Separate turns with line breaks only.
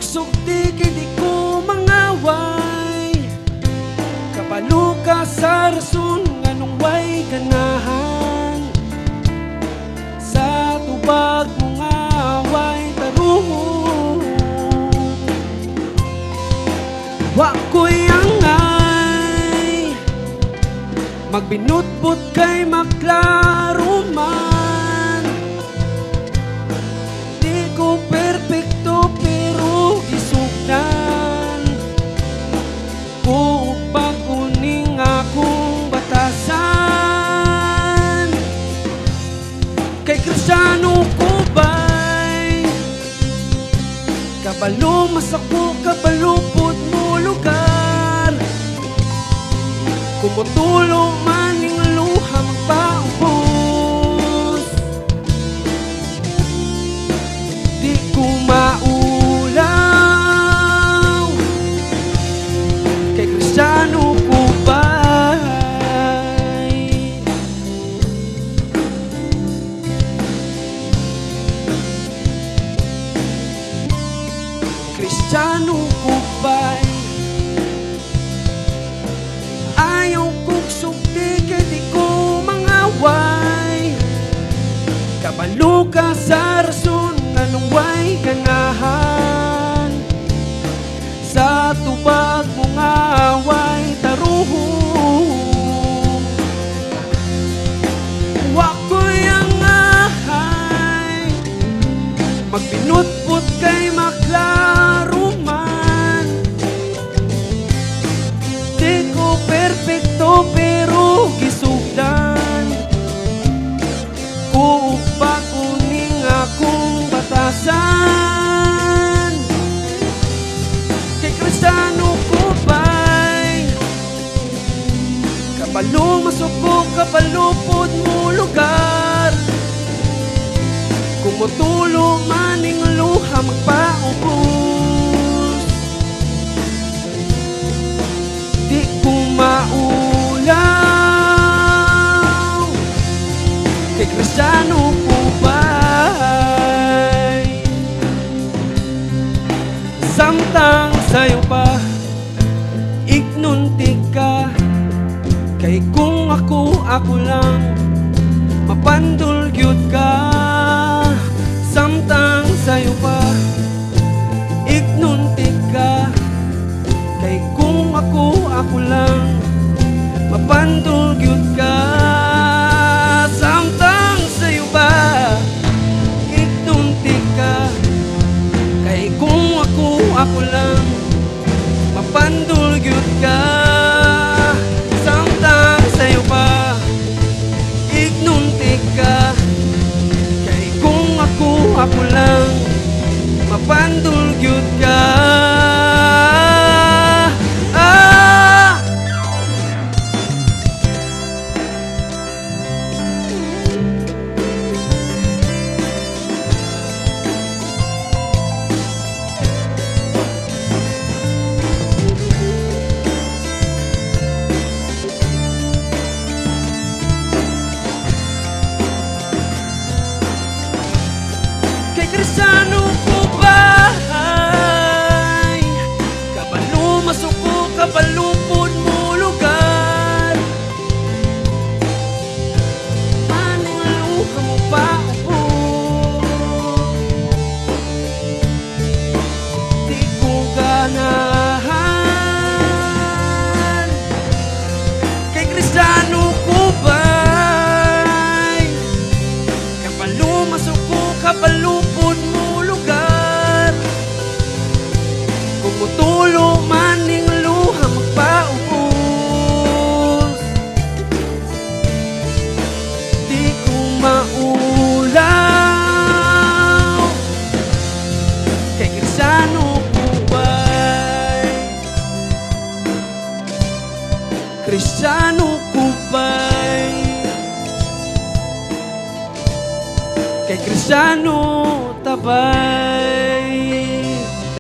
kugsugti di ko mangaway. Kabalo ka sa rason nganong way ganahan. Sa tubag mong away tarong wa ko'y angay magbinutbot kay maklaro man. Di ko perfecto pero gisugdan ko pag-uning akong batasan. Kay Kristiyano ko ba'y kabalo masako kabalo pud mo lugar. Kumutulong maning luha magpaubos. Di ko maulaw kay Kristiyano ko ba'y Kristiyano ko ba'y ayaw kong sugti kay di ko mangaway. Kabalo ka sa rason anong way ganahan. Sa tubag mong away taruhong wa ko'y angahay magbinutbot kay maklaro man. Di ko perfecto pero gisugdan ko pag-uning akong batasan. Kay Kristiyano ko ba'y kabalo masubok kabalo pod mo lugar. Kumutulo maning luha magpaubos. Di ko maulaw kay Kristiyano ko ba'y samtang sa'yo pa ignuntik ka. Kay kung ako lang mapandul gyud ka. Samtang sa'yo pa ignuntik ka. Kay kung ako lang mapandul gyud ka. Samtang sa'yo pa ignuntik ka. Kay kung ako lang mapandul gyud ka. Samtang sa'yo pa ignuntik ka. Kay kung ako lang mapandul gyud ka. Kristiyano ko ba'y kabalo masuko kabalo pod mo lugar. Maning luha mo paubos. Di ko ganahan kay Kristiyano ko ba'y kabalo masuko kabalo pod mo lugar. Kumutulo maning luha magpaubos. Di ko maulaw kay Kristiyano ko ba'y Kristiyano ko ba'y kay Kristiyano tabay.